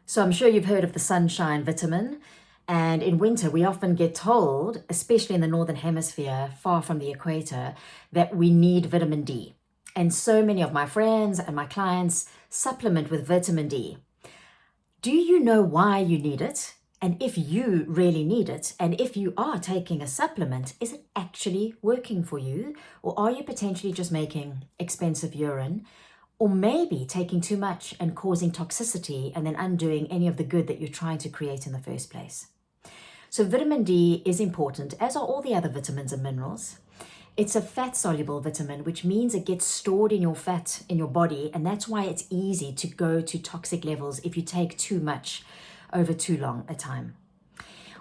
So I'm sure you've heard of the sunshine vitamin. And in winter, we often get told, especially in the Northern Hemisphere, far from the equator, that we need vitamin D. And so many of my friends and my clients supplement with vitamin D. Do you know why you need it? And if you really need it, and if you are taking a supplement, is it actually working for you? Or are you potentially just making expensive urine? Or maybe taking too much and causing toxicity and then undoing any of the good that you're trying to create in the first place? So vitamin D is important, as are all the other vitamins and minerals. It's a fat-soluble vitamin, which means it gets stored in your fat in your body, and that's why it's easy to go to toxic levels if you take too much over too long a time.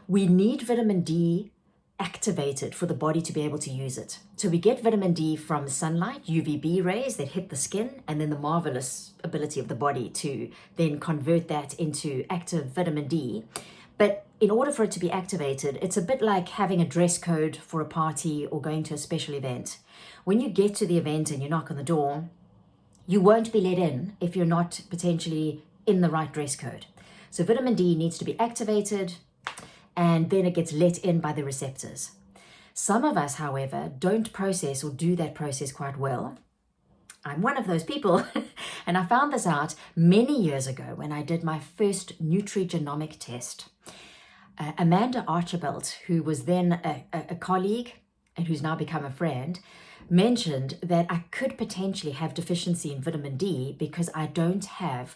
We need vitamin D activated for the body to be able to use it. So we get vitamin D from sunlight, UVB rays that hit the skin, and then the marvelous ability of the body to then convert that into active vitamin D. But in order for it to be activated, it's a bit like having a dress code for a party or going to a special event. When you get to the event and you knock on the door, you won't be let in if you're not potentially in the right dress code. So vitamin D needs to be activated, and then it gets let in by the receptors. Some of us, however, don't process or do that process quite well. I'm one of those people, and I found this out many years ago when I did my first nutrigenomic test. Amanda Archibald, who was then a colleague and who's now become a friend, mentioned that I could potentially have deficiency in vitamin D because I don't have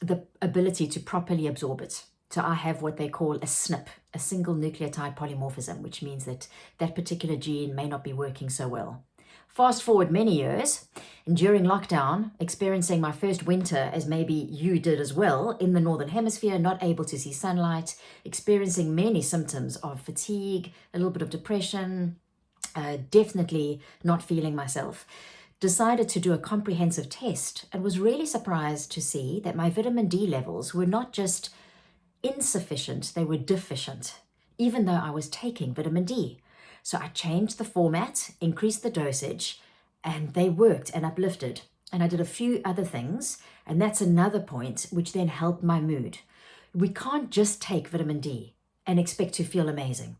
the ability to properly absorb it. So I have what they call a SNP, a single nucleotide polymorphism, which means that that particular gene may not be working so well. Fast forward many years, and during lockdown, experiencing my first winter, as maybe you did as well, in the Northern Hemisphere, not able to see sunlight, experiencing many symptoms of fatigue, a little bit of depression, definitely not feeling myself, decided to do a comprehensive test and was really surprised to see that my vitamin D levels were not just insufficient, they were deficient, even though I was taking vitamin D. So I changed the format, increased the dosage, and they worked and uplifted. And I did a few other things, and that's another point which then helped my mood. We can't just take vitamin D and expect to feel amazing.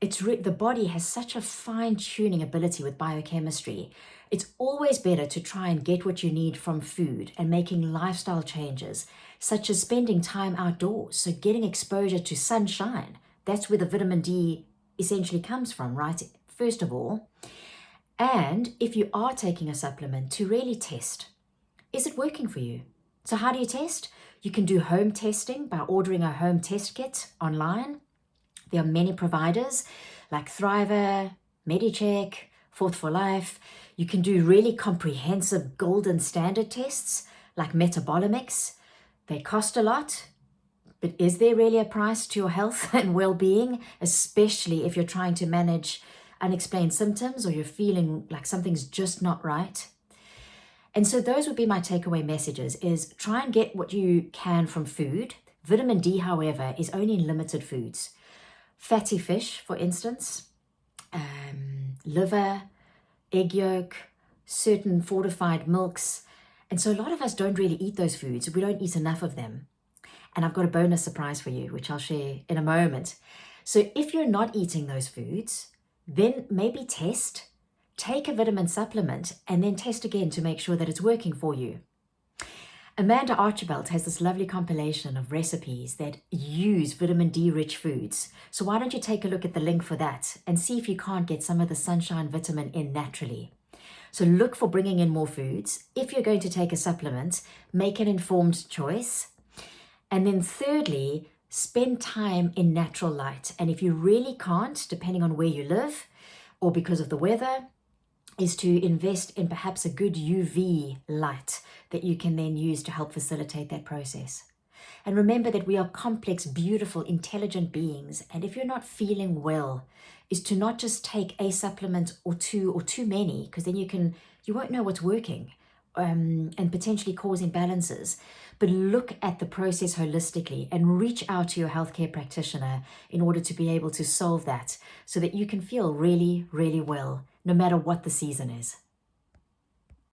The body has such a fine-tuning ability with biochemistry. It's always better to try and get what you need from food and making lifestyle changes, such as spending time outdoors, so getting exposure to sunshine. That's where the vitamin D essentially comes from, right? First of all. And if you are taking a supplement, to really test, is it working for you? So how do you test? You can do home testing by ordering a home test kit online. There are many providers like Thriver, MediCheck, Fourth for Life. You can do really comprehensive golden standard tests like Metabolomics. They cost a lot, but is there really a price to your health and well-being, especially if you're trying to manage unexplained symptoms or you're feeling like something's just not right? And so those would be my takeaway messages, is try and get what you can from food. Vitamin D, however, is only in limited foods. Fatty fish, for instance, liver, egg yolk, certain fortified milks. And so a lot of us don't really eat those foods. We don't eat enough of them. And I've got a bonus surprise for you, which I'll share in a moment. So if you're not eating those foods, then maybe take a vitamin supplement, and then test again to make sure that it's working for you. Amanda Archibald has this lovely compilation of recipes that use vitamin D-rich foods. So why don't you take a look at the link for that and see if you can't get some of the sunshine vitamin in naturally. So look for bringing in more foods. If you're going to take a supplement, make an informed choice. And then thirdly, spend time in natural light. And if you really can't, depending on where you live or because of the weather, is to invest in perhaps a good UV light that you can then use to help facilitate that process. And remember that we are complex, beautiful, intelligent beings. And if you're not feeling well, is to not just take a supplement or too many, because then you won't know what's working and potentially cause imbalances. But look at the process holistically and reach out to your healthcare practitioner in order to be able to solve that so that you can feel really, really well, no matter what the season is.